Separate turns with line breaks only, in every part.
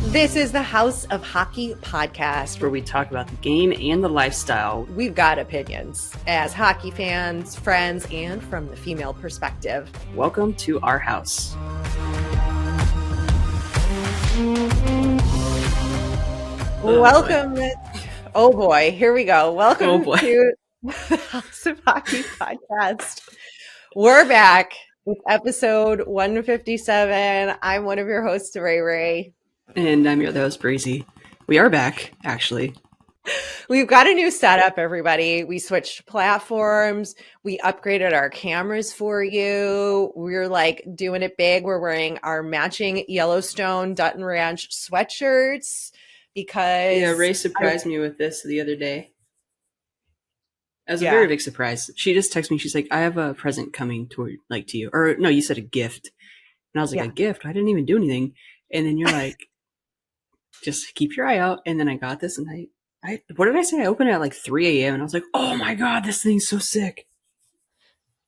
This is the House of Hockey podcast,
where we talk about the game and the lifestyle.
We've got opinions as hockey fans, friends, and from the female perspective.
Welcome to our house.
Welcome. Oh boy, here we go. Welcome to the House of Hockey podcast. We're back with episode 157. I'm one of your hosts, Rae.
And I'm your other host, Breezy. We are back, actually.
We've got a new setup, everybody. We switched platforms. We upgraded our cameras for you. We're like doing it big. We're wearing our matching Yellowstone Dutton Ranch sweatshirts because...
Yeah, Rae surprised me with this the other day. It was a very big surprise. She just texted me. She's like, I have a present coming to you. Or no, you said a gift. And I was like, a gift? I didn't even do anything. And then you're like... just keep your eye out. And then I got this and I what did I say? I opened it at like 3 a.m. and I was like, oh my God, this thing's so sick.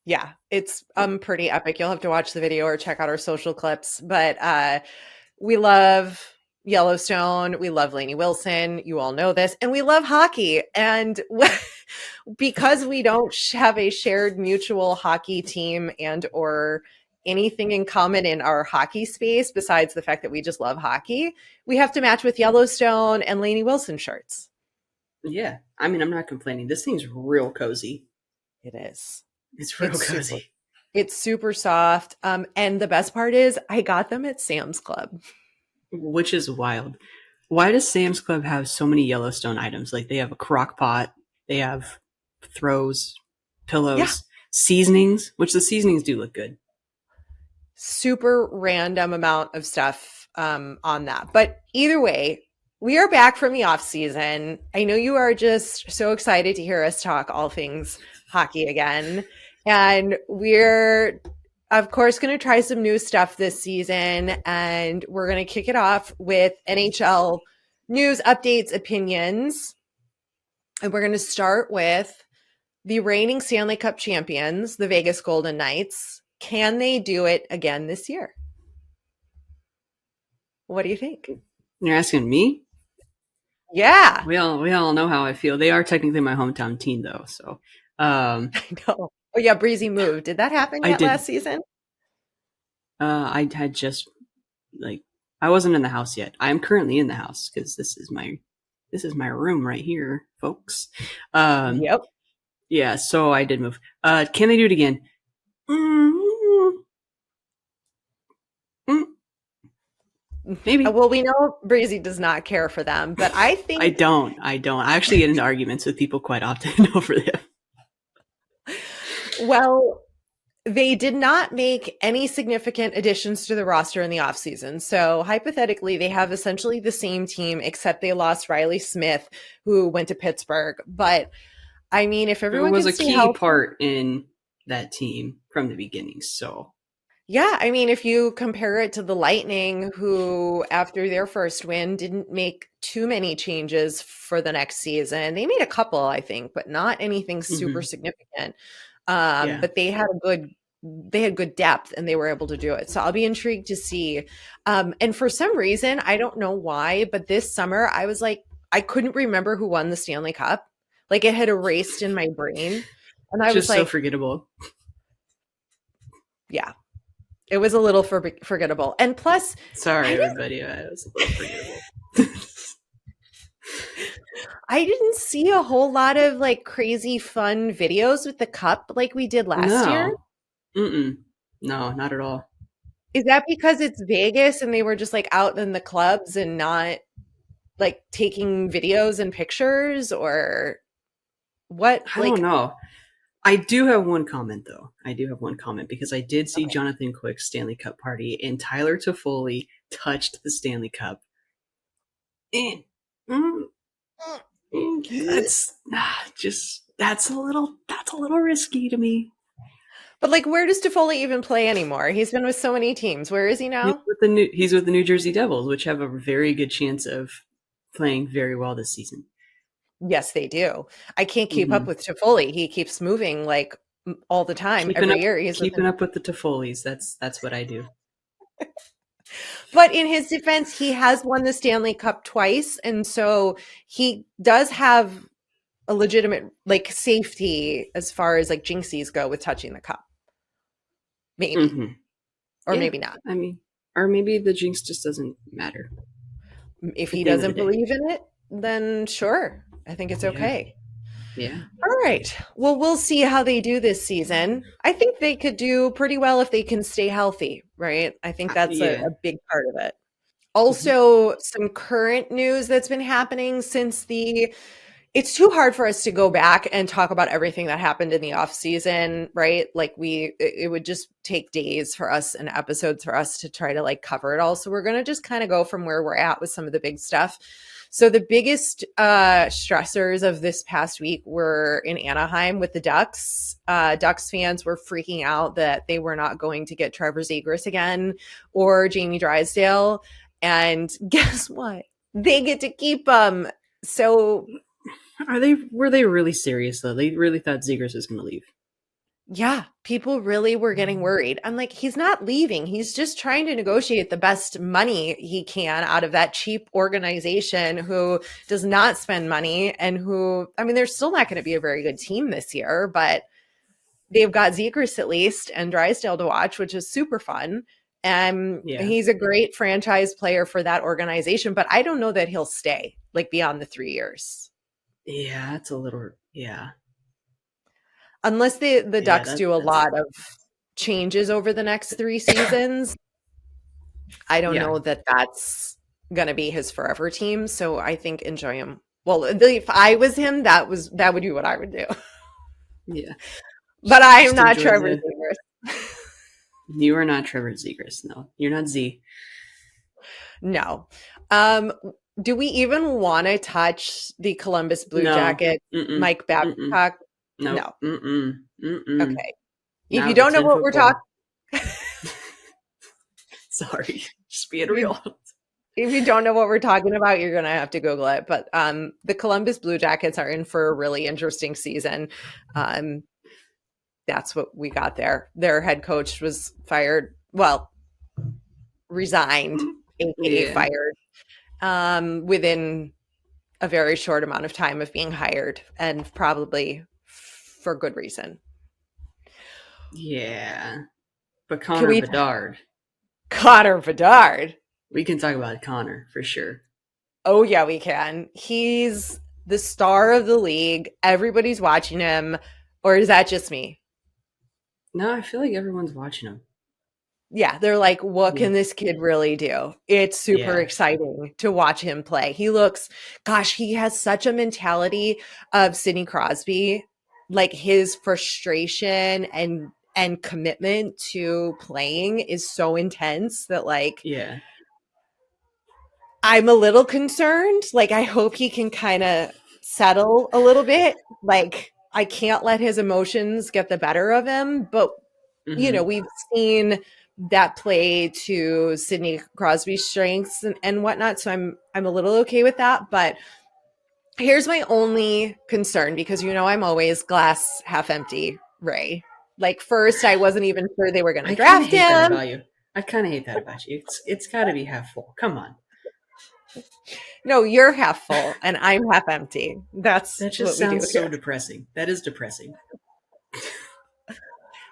Yeah, it's pretty epic. You'll have to watch the video or check out our social clips. But we love Yellowstone. We love Lainey Wilson. You all know this. And we love hockey. And because we don't have a shared mutual hockey team and or anything in common in our hockey space besides the fact that we just love hockey, we have to match with Yellowstone and Lainey Wilson shirts.
Yeah. I mean, I'm not complaining. This thing's real cozy.
It is.
It's real cozy.
It's super soft. And the best part is I got them at Sam's Club.
Which is wild. Why does Sam's Club have so many Yellowstone items? Like they have a crock pot, they have throws, pillows, seasonings, which the seasonings do look good.
Super random amount of stuff on that. But either way, we are back from the off season. I know you are just so excited to hear us talk all things hockey again. And we're, of course, going to try some new stuff this season. And we're going to kick it off with NHL news, updates, opinions. And we're going to start with the reigning Stanley Cup champions, the Vegas Golden Knights. Can they do it again this year? What do you think?
You're asking me?
Yeah.
We all know how I feel. They are technically my hometown team, though. So
I know. Oh yeah, Breezy moved. Did that happen yet last season?
I had just I wasn't in the house yet. I'm currently in the house because this is my room right here, folks.
Yep.
Yeah. So I did move. Can they do it again? Maybe.
Well, we know Breezy does not care for them, but I think
I don't. I actually get into arguments with people quite often over them.
Well, they did not make any significant additions to the roster in the offseason. So hypothetically, they have essentially the same team, except they lost Riley Smith, who went to Pittsburgh. But I mean, if everyone
was a key part in that team from the beginning, so
yeah, I mean, if you compare it to the Lightning, who after their first win didn't make too many changes for the next season. They made a couple, I think, but not anything super significant. But they had good depth and they were able to do it. So I'll be intrigued to see. And for some reason, I don't know why, but this summer I was like, I couldn't remember who won the Stanley Cup. Like it had erased in my brain. And I was like,
so forgettable.
Yeah. It was a little forgettable. And plus...
Sorry, everybody. It was a little forgettable.
I didn't see a whole lot of like crazy fun videos with the cup like we did last year.
No, not at all.
Is that because it's Vegas and they were just like out in the clubs and not like taking videos and pictures or what?
I don't know. I do have one comment, though. Because I did see Jonathan Quick's Stanley Cup party, and Tyler Toffoli touched the Stanley Cup. And that's a little risky to me.
But like, where does Toffoli even play anymore? He's been with so many teams. Where is he now?
He's with the New Jersey Devils, which have a very good chance of playing very well this season.
Yes, they do. I can't keep up with Toffoli. He keeps moving like all the time. Every year. He's
keeping up with the Toffolis. That's what I do.
But in his defense, he has won the Stanley Cup twice. And so he does have a legitimate like safety as far as like jinxies go with touching the cup. Maybe.
Mm-hmm.
Or maybe not.
I mean, or maybe the jinx just doesn't matter.
If he doesn't believe in it, then sure. I think it's okay.
Yeah.
All right. Well, we'll see how they do this season. I think they could do pretty well if they can stay healthy, right? I think that's a big part of it. Also, some current news that's been happening since it's too hard for us to go back and talk about everything that happened in the off season, right? Like it would just take days for us and episodes for us to try to like cover it all. So we're going to just kind of go from where we're at with some of the big stuff. So the biggest stressors of this past week were in Anaheim with the Ducks. Ducks fans were freaking out that they were not going to get Trevor Zegras again or Jamie Drysdale. And guess what? They get to keep them. So
were they really serious though? They really thought Zegras was going to leave.
Yeah, people really were getting worried. I'm like, he's not leaving. He's just trying to negotiate the best money he can out of that cheap organization who does not spend money and who, I mean, they're still not going to be a very good team this year, but they've got Zegras at least and Drysdale to watch, which is super fun. And he's a great franchise player for that organization, but I don't know that he'll stay like beyond the 3 years.
Yeah, it's a little,
Unless the Ducks do a lot of changes over the next 3 seasons, I don't know that that's going to be his forever team. So I think enjoy him. Well, if I was him, that would be what I would do.
Yeah.
But I am not Trevor Zegras.
You are not Trevor Zegras. No, you're not Z.
No. Do we even want to touch the Columbus Blue Jackets, Mike Babcock? No. Okay. If you don't know what we're talking,
sorry, just being real.
If you don't know what we're talking about, you're going to have to Google it. But the Columbus Blue Jackets are in for a really interesting season. That's what we got there. Their head coach was fired. Well, resigned, aka fired, within a very short amount of time of being hired, and probably for good reason.
Yeah. But Connor Bedard. We can talk about Connor for sure.
Oh, yeah, we can. He's the star of the league. Everybody's watching him. Or is that just me?
No, I feel like everyone's watching him.
Yeah, they're like, what can this kid really do? It's super exciting to watch him play. He has such a mentality of Sidney Crosby. Like his frustration and commitment to playing is so intense that I'm a little concerned. Like, I hope he can kind of settle a little bit. Like, I can't let his emotions get the better of him. But, we've seen that play to Sidney Crosby's strengths and whatnot. So I'm a little okay with that. But here's my only concern, because I'm always glass half empty, Ray. Like, first, I wasn't even sure they were going to draft him.
I kind of hate that about you. It's got to be half full. Come on.
No, you're half full and I'm half empty. That just
sounds so depressing. That is depressing.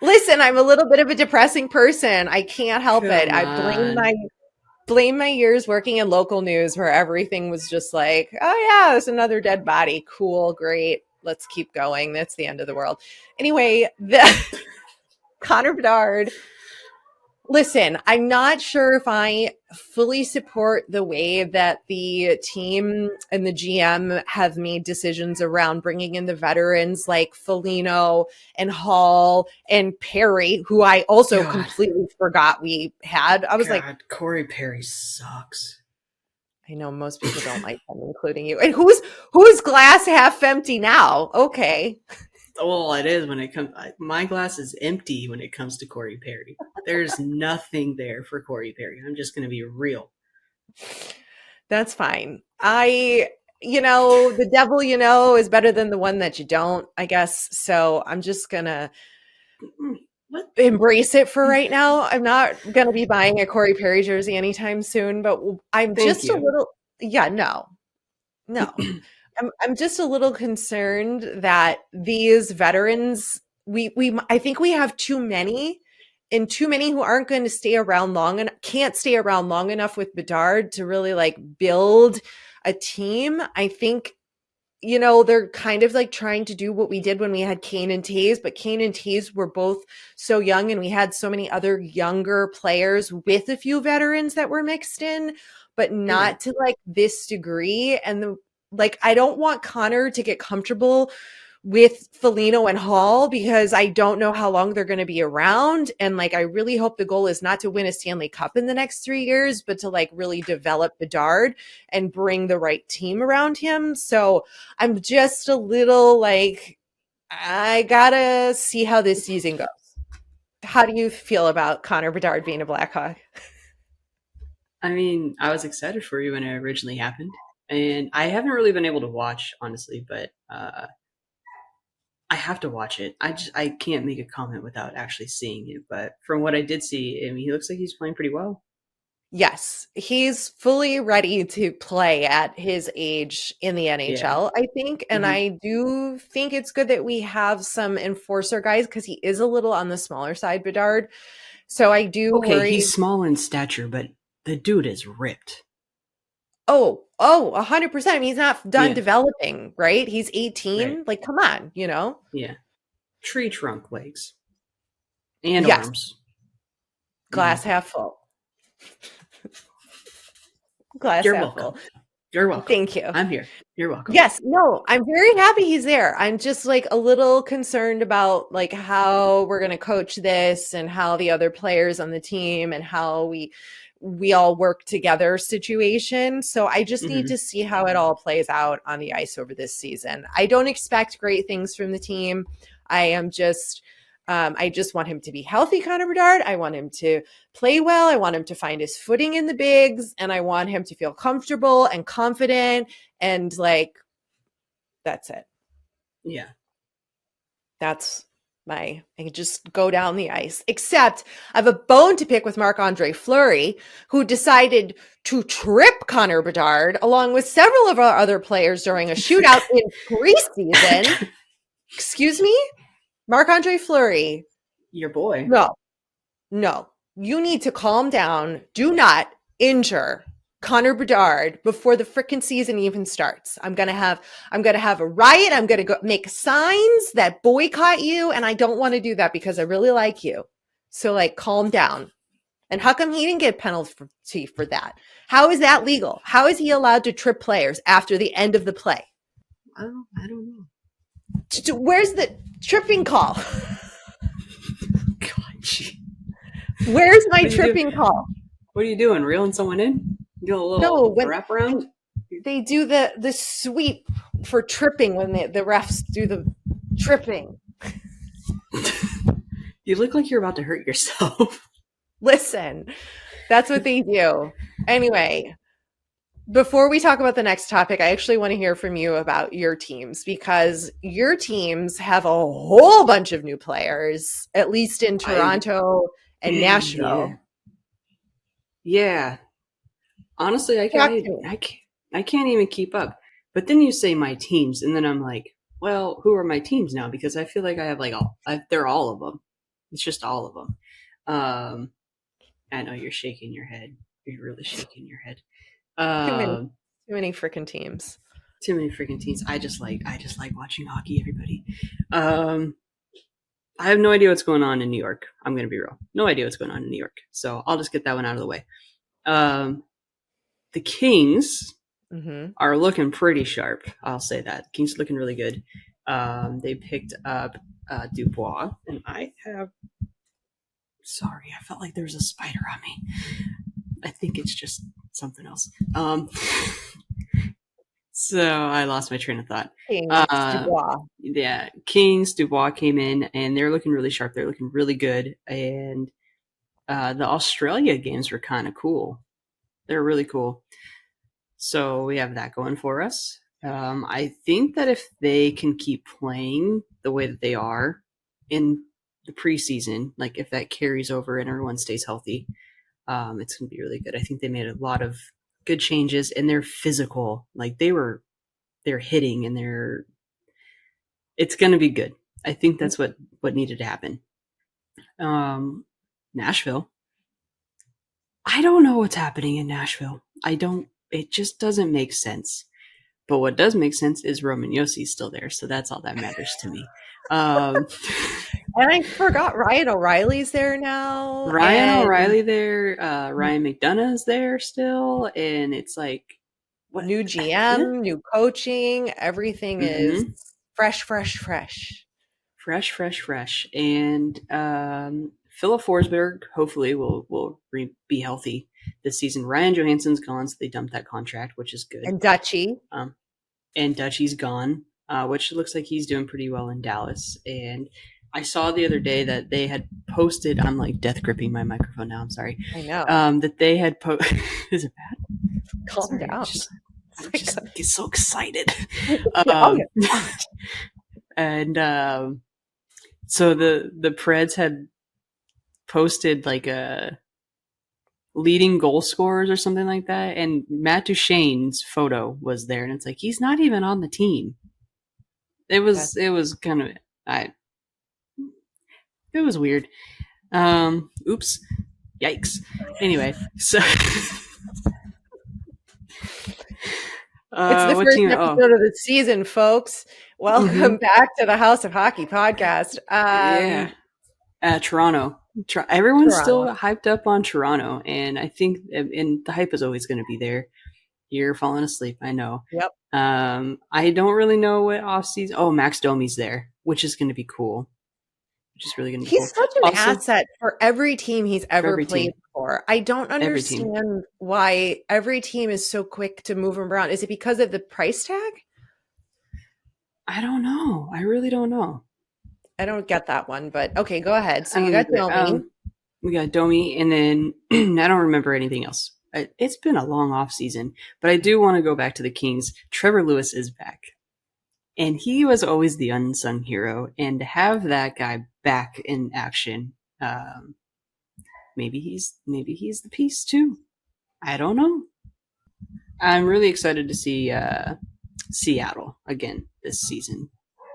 Listen, I'm a little bit of a depressing person. I can't help it. I blame my years working in local news where everything was just like, oh yeah, there's another dead body. Cool, great. Let's keep going. That's the end of the world. Anyway, Connor Bedard. Listen, I'm not sure if I fully support the way that the team and the GM have made decisions around bringing in the veterans like Foligno and Hall and Perry, who I also completely forgot we had. I was like,
Corey Perry sucks.
I know most people don't like him, including you. And who's glass half empty now? Okay.
Well, it is when it comes. My glass is empty when it comes to Corey Perry. There's nothing there for Corey Perry. I'm just going to be real.
That's fine. The devil is better than the one that you don't, I guess. So I'm just going to
What?
embrace it for right now. I'm not going to be buying a Corey Perry jersey anytime soon, but I'm
Thank
just a
you.
little, yeah, no. I'm just a little concerned that these veterans, I think we have too many, and too many who aren't going to stay around long and can't stay around long enough with Bedard to really like build a team. I think, they're kind of like trying to do what we did when we had Kane and Taves, but Kane and Taves were both so young and we had so many other younger players with a few veterans that were mixed in, but
Yeah.
not to like this degree. And I don't want Connor to get comfortable with Foligno and Hall because I don't know how long they're going to be around. And like, I really hope the goal is not to win a Stanley Cup in the next 3 years, but to like really develop Bedard and bring the right team around him. So I'm just a little like, I gotta see how this season goes. How do you feel about Connor Bedard being a Blackhawk?
I mean, I was excited for you when it originally happened, and I haven't really been able to watch, honestly, but I have to watch it. I can't make a comment without actually seeing it. But from what I did see, I mean, he looks like he's playing pretty well.
Yes, he's fully ready to play at his age in the
Yeah.
NHL, I think. And
Hmm.
I do think it's good that we have some enforcer guys because he is a little on the smaller side, Bedard. So I do
Okay, he's
worry.
small in stature, but the dude is ripped.
Oh, 100%. I mean, he's not done
Yeah.
developing, right? He's
Right.
18. Like, come on.
Yeah. Tree trunk legs and
Yes,
arms. Hmm.
glass half full. Glass
You're
half
welcome.
full.
You're welcome.
Thank you.
I'm here. You're welcome.
Yes, no, I'm very happy he's there. I'm just like a little concerned about like how we're going to coach this and how the other players on the team and how we all work together situation. So I just need
Hmm.
to see how it all plays out on the ice over this season. I don't expect great things from the team. I just want him to be healthy, Connor Bedard. I want him to play well. I want him to find his footing in the bigs, and I want him to feel comfortable and confident and like that's it.
Yeah.
That's I can just go down the ice. Except I have a bone to pick with Marc-Andre Fleury, who decided to trip Connor Bedard along with several of our other players during a shootout in preseason. Excuse me? Marc-Andre Fleury.
Your boy.
No, no. You need to calm down. Do not injure Connor Bedard before the freaking season even starts. I'm gonna have a riot. I'm gonna go make signs that boycott you, and I don't want to do that because I really like you. So like, calm down. And how come he didn't get penalty for that? How is that legal? How is he allowed to trip players after the end of the play?
Well, I don't know.
Where's the tripping call?
God, gee.
Where's my
What do you do?
tripping call?
What are you doing? Reeling someone in? You do a
No,
little wraparound?
when they do the sweep for tripping when the refs do the tripping.
You look like you're about to hurt yourself.
Listen, that's what they do. Anyway, before we talk about the next topic, I actually want to hear from you about your teams because your teams have a whole bunch of new players, at least in Toronto and
Yeah.
Nashville.
Yeah. Honestly,
Talk to me.
I can't even keep up. But then you say my teams, and then I'm like, well, who are my teams now? Because I feel like I have like they're all of them. It's just all of them. I know you're shaking your head. You're really shaking your head.
Too many,
Um,
too many freaking teams.
too many freaking teams. I just like watching hockey. Everybody. Um, I have no idea what's going on in New York. I'm gonna be real. No idea what's going on in New York. So I'll just get that one out of the way. Um, the Kings
Mm-hmm.
are looking pretty sharp. I'll say that. The Kings are looking really good. They picked up Dubois, and I have. Sorry, I felt like there was a spider on me. I think it's just something else. So I lost my train of thought.
Kings, Dubois.
Yeah, Kings, Dubois came in, and they're looking really sharp. They're looking really good. And the Australia games were kind of cool. They're really cool. So we have that going for us. I think that if they can keep playing the way that they are in the preseason, like if that carries over and everyone stays healthy, it's going to be really good. I think they made a lot of good changes, and they're physical. Like they're hitting, and it's going to be good. I think that's what needed to happen. Nashville. I don't know what's happening in Nashville. It just doesn't make sense. But what does make sense is Roman Yossi's still there, so that's all that matters to me.
And I forgot Ryan O'Reilly's there now.
Ryan O'Reilly there. Ryan McDonough's there still, and it's like
what? New GM, new coaching. Everything is fresh.
And Philip Forsberg hopefully will be healthy this season. Ryan Johansson's gone, so they dumped that contract, which is good.
And Dutchie.
And Dutchie's gone, which looks like he's doing pretty well in Dallas. And I saw the other day that they had posted. I'm like death gripping my microphone now. I'm sorry.
I know.
That they had posted. Is it bad?
Calm down.
I just get so excited. And so the Preds had posted like a leading goal scorers or something like that, and Matt Duchene's photo was there, and it's like he's not even on the team. It was kind of it was weird. Oops, yikes. Anyway, so
it's the first episode of the season, folks. Welcome back to the House of Hockey podcast.
Toronto. Everyone's still hyped up on Toronto, and I think and the hype is always going to be there. You're falling asleep, I know.
Yep.
I don't really know what offseason. Oh, Max Domi's there, which is going to be cool. Which is really going to be cool.
He's such an asset for every team he's ever played for. I don't understand why every team is so quick to move him around. Is it because of the price tag?
I don't know. I really don't know.
I don't get that one, but okay, go ahead. So you got Domi.
We got Domi, and then I don't remember anything else. It's been a long off season, but I do want to go back to the Kings. Trevor Lewis is back, and he was always the unsung hero. And to have that guy back in action, maybe he's the piece too. I don't know. I'm really excited to see Seattle again this season.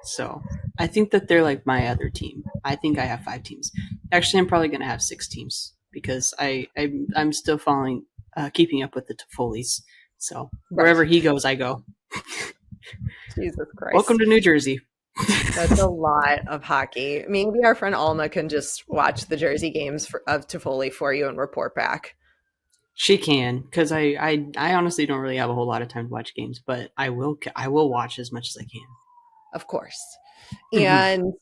So I think that they're like my other team. I think I have 5 teams. Actually, I'm probably going to have 6 teams because I'm still keeping up with the Toffoli's. So wherever he goes, I go.
Jesus Christ.
Welcome to New Jersey.
That's a lot of hockey. Maybe our friend Alma can just watch the Jersey games of Toffoli for you and report back.
She can, because I honestly don't really have a whole lot of time to watch games, but I will watch as much as I can.
Of course. And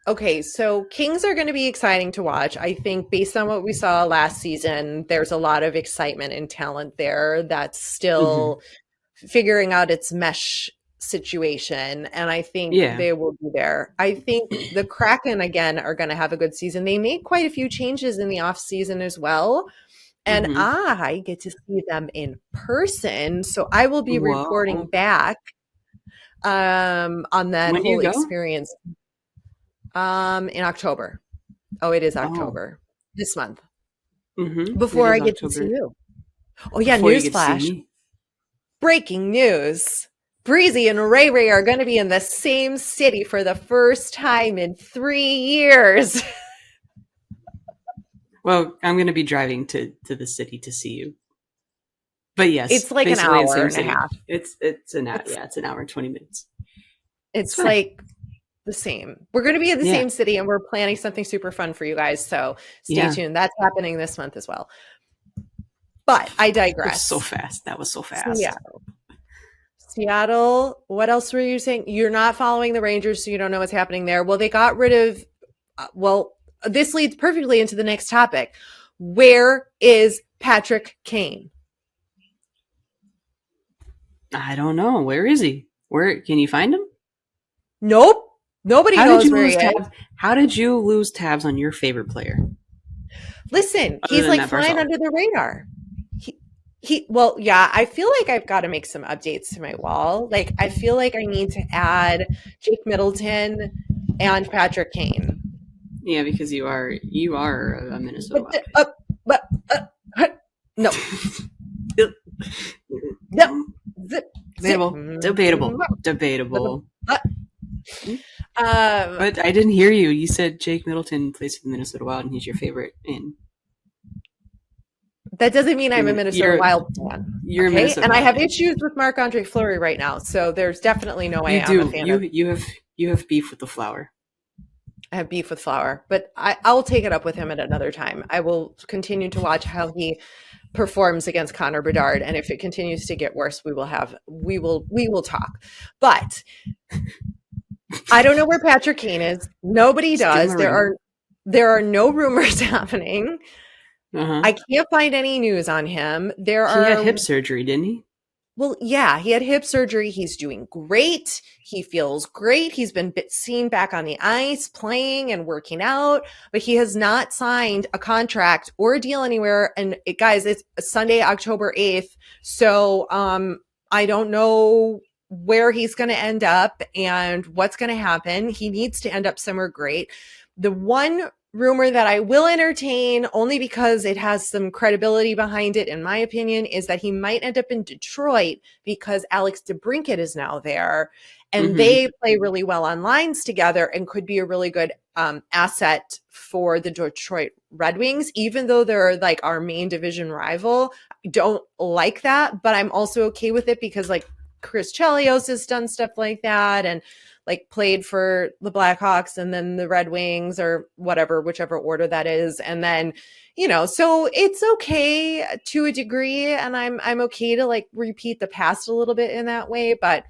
okay, so Kings are going to be exciting to watch. I think based on what we saw last season, there's a lot of excitement and talent there that's still figuring out its mesh situation. And I think they will be there. I think the Kraken, again, are going to have a good season. They made quite a few changes in the off season as well. And I get to see them in person. So I will be reporting back on that whole experience in October. Oh, it is October this month. Before I get to see you. Oh yeah, newsflash. Breaking news. Breezy and Rae are going to be in the same city for the first time in 3 years.
Well, I'm going to be driving to the city to see you. But yes,
it's like an hour and a half.
It's an hour. It's an hour and 20 minutes.
It's like the same. We're going to be in the same city, and we're planning something super fun for you guys. So stay tuned. That's happening this month as well. But I digress.
So fast. That was so fast.
Seattle. What else were you saying? You're not following the Rangers, so you don't know what's happening there. Well, they got rid of. This leads perfectly into the next topic. Where is Patrick Kane?
I don't know. Where is he? Where can you find him?
Nope. Nobody knows where he is.
How did you lose tabs on your favorite player?
Listen, he's like flying under the radar. I feel like I've got to make some updates to my wall. Like, I feel like I need to add Jake Middleton and Patrick Kane.
Yeah, because you are a Minnesota Wild.
No. No.
Debatable. But I didn't hear you. You said Jake Middleton plays for the Minnesota Wild and he's your favorite. And
that doesn't mean I'm a Minnesota Wild fan.
You're a Minnesota
and
Wild
I have
fan.
issues with Marc-Andre Fleury right now, so there's definitely no way I'm a fan of.
You have beef with the Flower.
I have beef with Flower, but I'll take it up with him at another time. I will continue to watch how he performs against Connor Bedard, and if it continues to get worse, we will talk. But I don't know where Patrick Kane is. Nobody does. There are no rumors happening. I can't find any news on him. He
had hip surgery, didn't he?
Well, yeah, he had hip surgery. He's doing great. He feels great. He's been seen back on the ice playing and working out, but he has not signed a contract or a deal anywhere. And guys, it's Sunday, October 8th. So I don't know where he's going to end up and what's going to happen. He needs to end up somewhere great. The one rumor that I will entertain, only because it has some credibility behind it, in my opinion, is that he might end up in Detroit because Alex DeBrincat is now there. And they play really well on lines together and could be a really good asset for the Detroit Red Wings, even though they're like our main division rival. I don't like that, but I'm also okay with it because like Chris Chelios has done stuff like that and like played for the Blackhawks and then the Red Wings or whatever, whichever order that is. And then, so it's okay to a degree. And I'm okay to like repeat the past a little bit in that way. But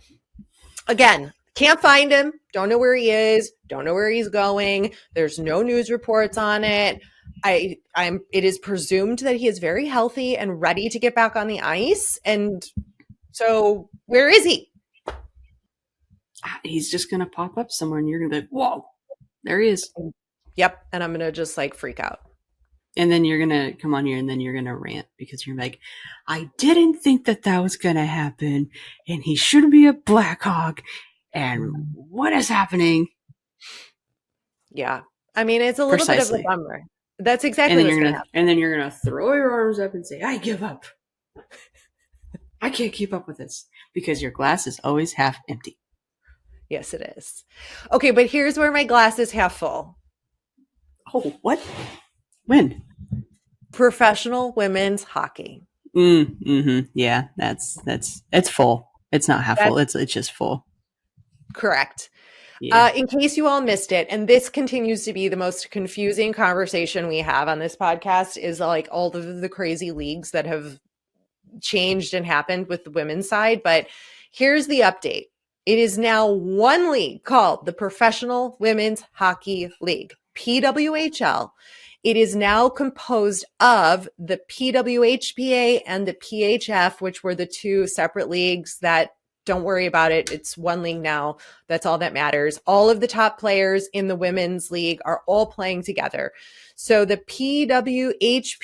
again, can't find him. Don't know where he is. Don't know where he's going. There's no news reports on it. It is presumed that he is very healthy and ready to get back on the ice. And so where is he?
He's just going to pop up somewhere and you're going to be like, whoa, there he is.
Yep. And I'm going to just like freak out.
And then you're going to come on here and then you're going to rant because you're like, I didn't think that was going to happen. And he should be a Blackhawk. And what is happening?
Yeah. I mean, it's a little bit of a bummer. That's exactly what's going to happen.
And then you're going to throw your arms up and say, I give up. I can't keep up with this because your glass is always half empty.
Yes, it is. Okay, but here's where my glass is half full.
Oh, what? When?
Professional women's hockey.
Yeah, it's full. It's not half full. It's just full.
Correct. Yeah. In case you all missed it, and this continues to be the most confusing conversation we have on this podcast, is like all of the crazy leagues that have changed and happened with the women's side. But here's the update. It is now one league called the Professional Women's Hockey League, PWHL. It is now composed of the PWHPA and the PHF, which were the two separate leagues that, don't worry about it. It's one league now. That's all that matters. All of the top players in the women's league are all playing together. So the PWHPA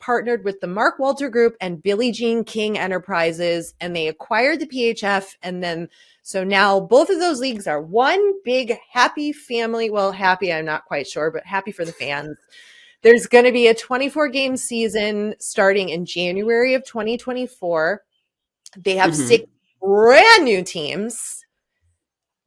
partnered with the Mark Walter Group and Billie Jean King Enterprises, and they acquired the PHF. And then, so now both of those leagues are one big happy family. Well, happy, I'm not quite sure, but happy for the fans. There's going to be a 24-game season starting in January of 2024. They have 6 brand new teams: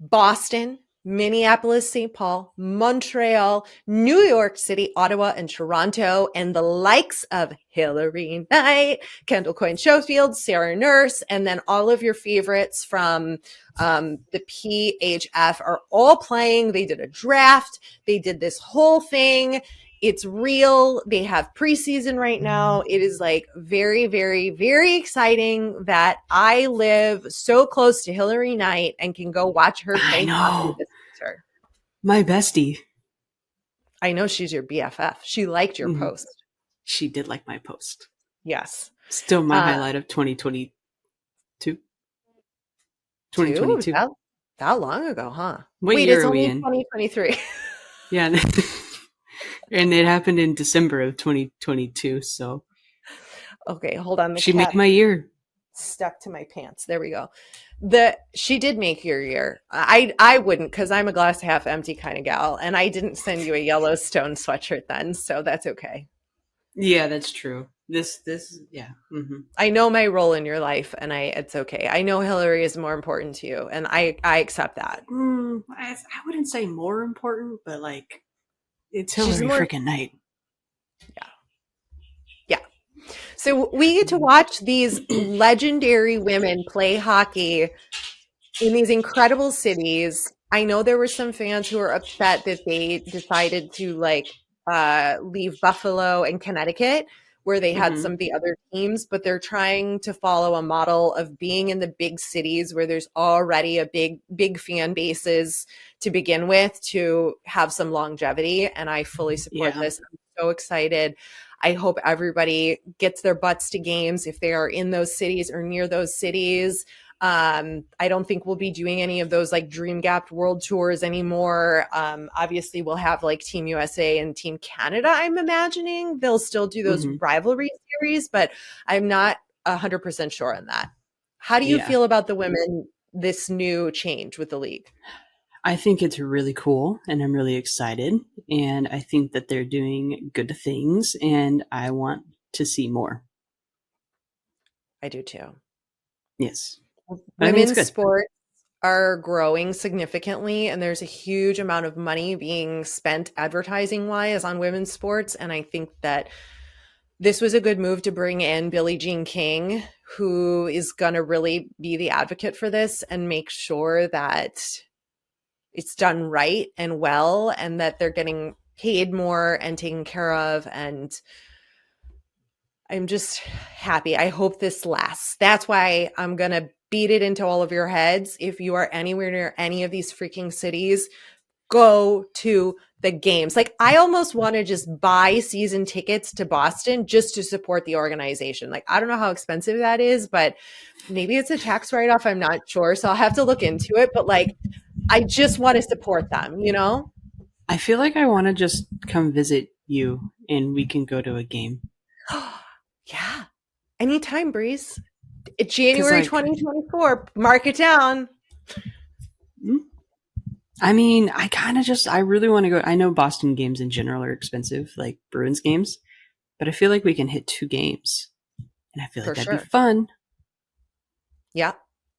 Boston, Minneapolis, St. Paul, Montreal, New York City, Ottawa, and Toronto, and the likes of Hilary Knight, Kendall Coyne-Schofield, Sarah Nurse, and then all of your favorites from the PHF are all playing. They did a draft. They did this whole thing. It's real. They have preseason right now. It is like very, very, very exciting that I live so close to Hilary Knight and can go watch her play.
I know. My bestie.
I know she's your BFF. She liked your post.
She did like my post.
Yes.
Still my highlight of 2022. 2022.
That long ago, huh?
Wait, year
it's
are we
only
in?
2023.
Yeah. And it happened in December of 2022. So,
okay, hold on.
She made my year.
Stuck to my pants. There we go. She did make your year. I wouldn't, because I'm a glass half empty kind of gal, and I didn't send you a Yellowstone sweatshirt then, so that's okay.
Yeah, that's true. Yeah.
I know my role in your life, and it's okay. I know Hilary is more important to you, and I accept that.
I wouldn't say more important, but like it's
She's
Hilary
more,
freaking Knight.
yeah, yeah. So we get to watch these legendary women play hockey in these incredible cities. I know there were some fans who were upset that they decided to leave Buffalo and Connecticut, where they had some of the other teams, but they're trying to follow a model of being in the big cities where there's already a big fan bases to begin with, to have some longevity. And I fully support this. I'm so excited. I hope everybody gets their butts to games if they are in those cities or near those cities. I don't think we'll be doing any of those like Dream Gap World Tours anymore. Obviously, we'll have like Team USA and Team Canada. I'm imagining they'll still do those rivalry series, but I'm not 100% sure on that. How do you feel about the women, this new change with the league?
I think it's really cool, and I'm really excited, and I think that they're doing good things, and I want to see more.
I do too.
Yes.
Women's sports are growing significantly, and there's a huge amount of money being spent advertising wise on women's sports. And I think that this was a good move to bring in Billie Jean King, who is going to really be the advocate for this and make sure that it's done right and well, and that they're getting paid more and taken care of. And I'm just happy. I hope this lasts. That's why I'm going to beat it into all of your heads. If you are anywhere near any of these freaking cities, go to the games. Like, I almost want to just buy season tickets to Boston just to support the organization. Like, I don't know how expensive that is, but maybe it's a tax write-off. I'm not sure. So I'll have to look into it. But like, I just want to support them, you know?
I feel like I want to just come visit you and we can go to a game.
Yeah. Anytime, Breeze. January 2024. Mark it down.
I mean, I really want to go. I know Boston games in general are expensive, like Bruins games, but I feel like we can hit 2 games, and I feel like that'd be fun.
Yeah.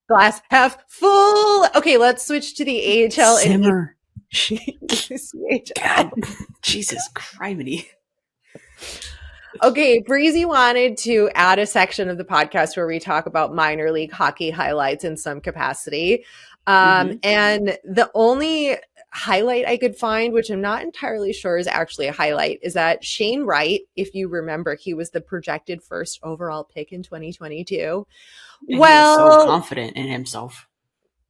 Glass half full. Okay, let's switch to the AHL.
Simmer. God, Jesus criminy.
Okay, Breezy wanted to add a section of the podcast where we talk about minor league hockey highlights in some capacity. And the only highlight I could find, which I'm not entirely sure is actually a highlight, is that Shane Wright, if you remember, he was the projected first overall pick in 2022.
And well, he was so confident in himself.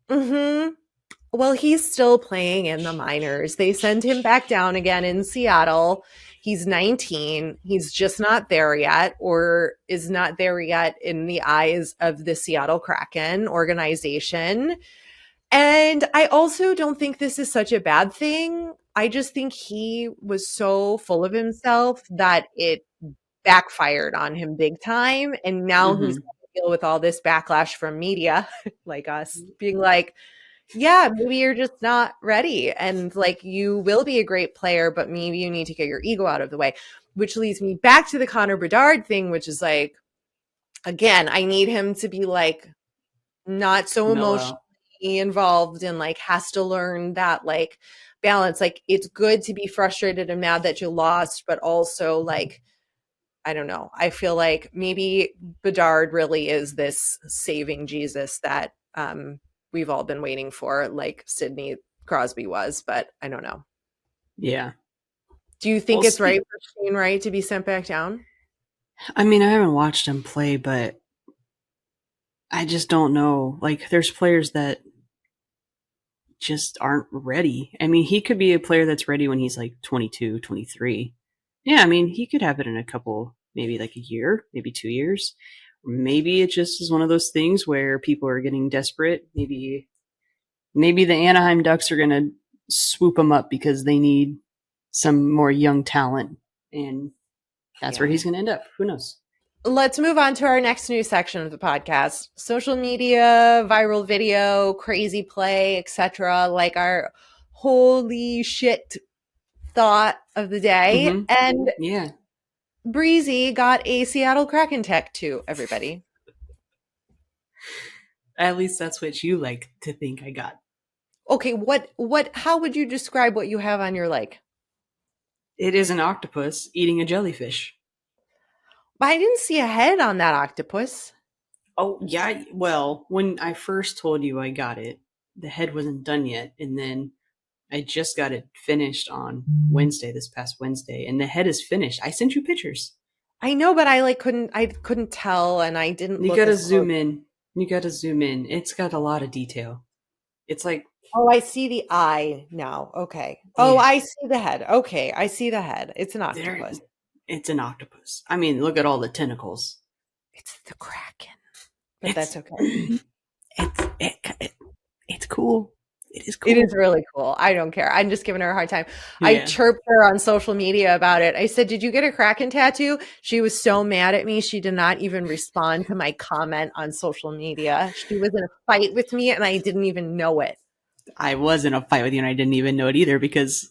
Well, he's still playing in the minors. They sent him back down again in Seattle. He's 19. He's just not there yet, or is not there yet in the eyes of the Seattle Kraken organization. And I also don't think this is such a bad thing. I just think he was so full of himself that it backfired on him big time. And now he's got to deal with all this backlash from media like us being like, yeah, maybe you're just not ready. And like, you will be a great player, but maybe you need to get your ego out of the way, which leads me back to the Connor Bedard thing, which is like, again, I need him to be like, not so emotionally involved and like has to learn that like balance. Like, it's good to be frustrated and mad that you lost, but also like, I don't know. I feel like maybe Bedard really is this saving Jesus that, we've all been waiting for, like Sidney Crosby was, but I don't know.
Yeah.
Do you think it's right for Shane Wright to be sent back down?
I mean, I haven't watched him play, but I just don't know. Like, there's players that just aren't ready. I mean, he could be a player that's ready when he's like 22, 23. Yeah, I mean, he could have it in a couple, maybe like a year, maybe 2 years. Maybe it just is one of those things where people are getting desperate. Maybe the Anaheim Ducks are going to swoop him up because they need some more young talent. And that's where he's going to end up. Who knows?
let's move on to our next news section of the podcast. Social media, viral video, crazy play, etc. Like our holy shit thought of the day.
Mm-hmm.
And
yeah,
Breezy got a Seattle Kraken tattoo, everybody.
at least that's what you like to think I got.
Okay, how would you describe what you have on your leg?
It is an octopus eating a jellyfish.
But I didn't see a head on that octopus.
Oh, yeah. Well, when I first told you I got it, the head wasn't done yet. And then I just got it finished on Wednesday, this past Wednesday. And the head is finished. I sent you pictures.
I know, but I couldn't tell, and I didn't
You
look
gotta
as
zoom
close.
in. You gotta zoom in. It's got a lot of detail. It's like,
Oh, I see the eye now. Okay. Oh,
yeah,
I see the head. Okay, I see the head. It's an
there,
octopus.
it's an octopus. I mean, look at all the tentacles.
It's the Kraken. But
It's,
that's okay.
it's cool. It is cool.
It is really cool. I don't care. I'm just giving her a hard time.
Yeah.
I chirped her on social media about it. I said, "Did you get a Kraken tattoo?" She was so mad at me. She did not even respond to my comment on social media. She was in a fight with me and I didn't even know it.
I was in a fight with you and I didn't even know it either because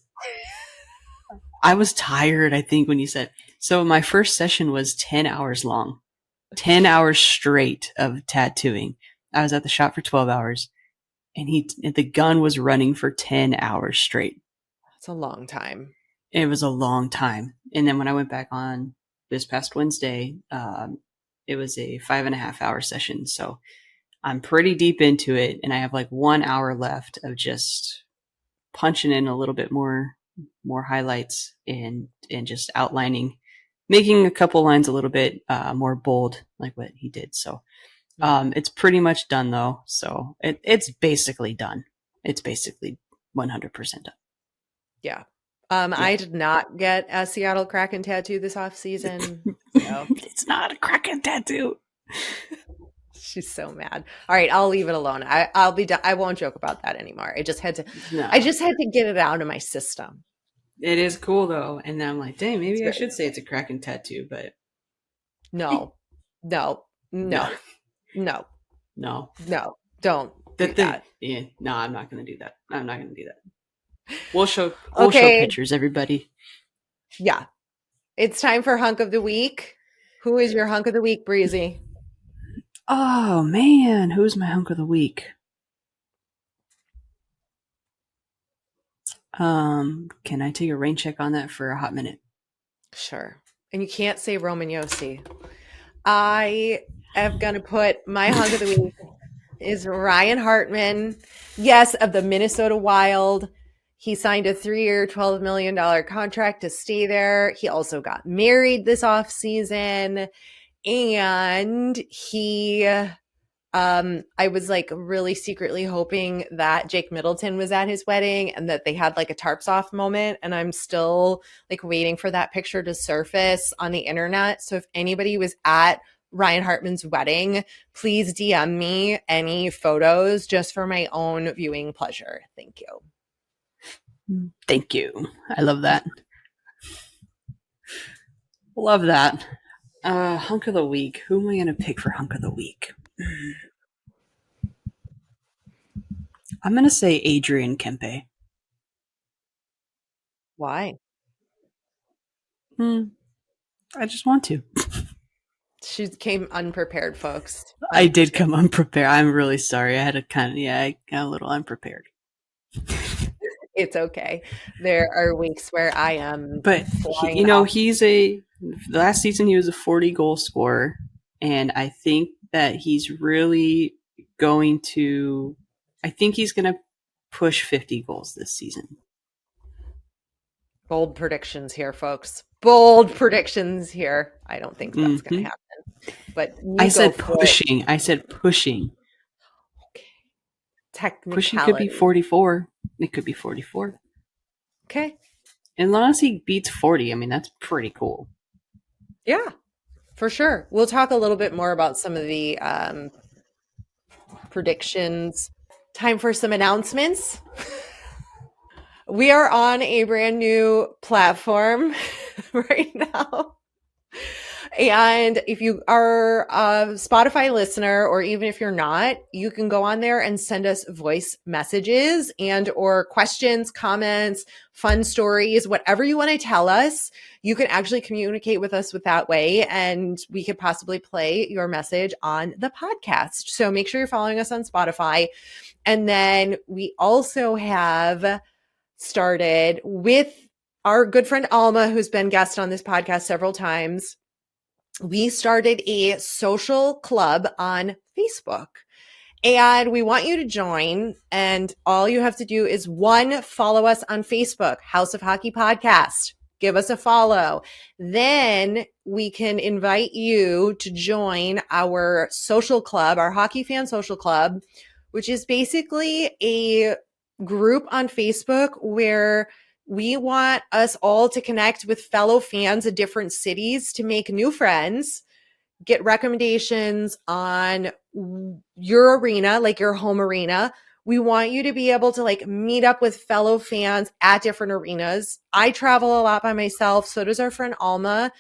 I was tired, I think, when you said. So my first session was 10 hours long. 10 hours straight of tattooing. I was at the shop for 12 hours and the gun was running for 10 hours straight.
It's a long time.
It was a long time. And then when I went back on this past Wednesday, it was a 5.5 hour session. So I'm pretty deep into it and I have like 1 hour left of just punching in a little bit more highlights and just outlining, making a couple lines a little bit more bold, like what he did. So it's pretty much done though. So it's basically done. It's basically 100% done.
Yeah. I did not get a Seattle Kraken tattoo this off season. So.
It's not a Kraken tattoo.
She's so mad. All right, I'll leave it alone. I'll be done. I won't joke about that anymore. I just had to get it out of my system.
It is cool though. And then I'm like, dang, maybe I should say it's a Kraken tattoo, but
no, don't do that.
Yeah, no, I'm not going to do that. I'm not going to do that. We'll show pictures, everybody.
Yeah. It's time for hunk of the week. Who is your hunk of the week, Breezy?
Oh man, who's my hunk of the week? Can I take a rain check on that for a hot minute?
Sure. And you can't say Roman Yossi. I am going to put my hunk of the week is Ryan Hartman. Yes, of the Minnesota Wild. He signed a 3-year, $12 million contract to stay there. He also got married this offseason. And he, I was like really secretly hoping that Jake Middleton was at his wedding and that they had like a tarps off moment. And I'm still like waiting for that picture to surface on the internet. So if anybody was at Ryan Hartman's wedding, please DM me any photos just for my own viewing pleasure. Thank you.
Thank you. I love that. Love that. Hunk of the week. Who am I going to pick for hunk of the week? I'm going to say Adrian Kempe.
Why?
I just want to.
She came unprepared, folks.
I did come unprepared. I'm really sorry. I had I got a little unprepared.
It's okay. There are weeks where I am.
But, last season he was a 40 goal scorer. And I think that he's really going to push 50 goals this season.
Bold predictions here, folks. Bold predictions here. I don't think that's going to happen. But
I said pushing.
Okay. Technicality.
Pushing could be 44. It could be 44.
Okay.
Unless he beats 40, I mean, that's pretty cool.
Yeah, for sure. We'll talk a little bit more about some of the predictions. Time for some announcements. We are on a brand new platform right now. And if you are a Spotify listener, or even if you're not, you can go on there and send us voice messages and or questions, comments, fun stories, whatever you want to tell us. You can actually communicate with us with that way, and we could possibly play your message on the podcast. So make sure you're following us on Spotify. And then we also have started with our good friend Alma, who's been guest on this podcast several times. We started a social club on Facebook, and we want you to join. And all you have to do is one, follow us on Facebook, House of Hockey Podcast. Give us a follow. Then we can invite you to join our social club, our hockey fan social club, which is basically a group on Facebook where we want us all to connect with fellow fans of different cities to make new friends, get recommendations on your arena, like your home arena. We want you to be able to like meet up with fellow fans at different arenas. I travel a lot by myself. So does our friend Alma.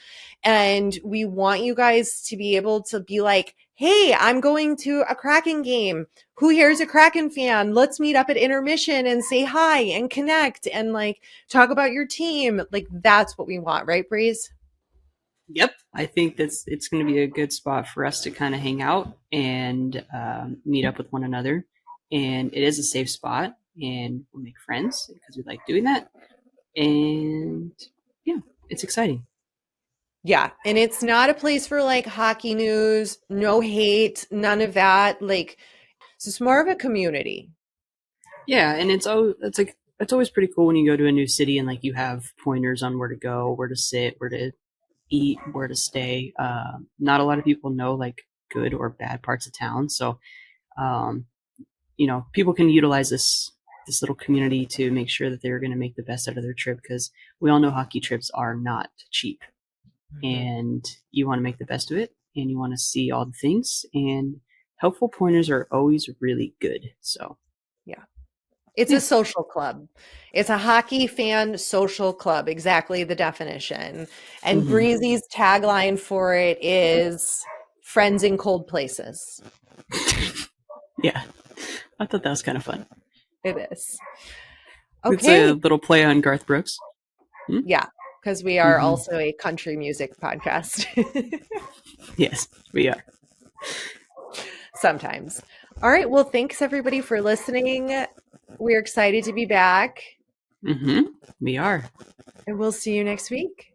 And we want you guys to be able to be like, hey, I'm going to a Kraken game. Who here is a Kraken fan? Let's meet up at intermission and say hi and connect and like talk about your team. Like that's what we want, right, Breeze?
Yep. I think it's going to be a good spot for us to kind of hang out and meet up with one another. And it is a safe spot, and we'll make friends because we like doing that. And yeah, it's exciting.
Yeah. And it's not a place for like hockey news, no hate, none of that. Like, it's just more of a community.
Yeah. And it's always pretty cool when you go to a new city and like you have pointers on where to go, where to sit, where to eat, where to stay. Not a lot of people know like good or bad parts of town. So, people can utilize this little community to make sure that they're going to make the best out of their trip, because we all know hockey trips are not cheap. And you want to make the best of it, and you want to see all the things, and helpful pointers are always really good. So
yeah, it's a social club. It's a hockey fan social club, exactly the definition. And Breezy's tagline for it is friends in cold places.
Yeah, I thought that was kind of fun.
It is. Okay.
It's a little play on Garth Brooks.
Yeah, because we are also a country music podcast.
Yes, we are.
Sometimes. All right. Well, thanks everybody for listening. We're excited to be back.
We are.
And we'll see you next week.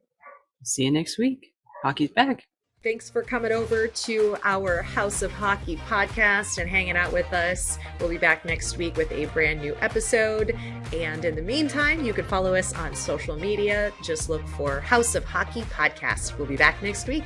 See you next week. Hockey's back.
Thanks for coming over to our House of Hockey podcast and hanging out with us. We'll be back next week with a brand new episode. And in the meantime, you can follow us on social media. Just look for House of Hockey podcast. We'll be back next week.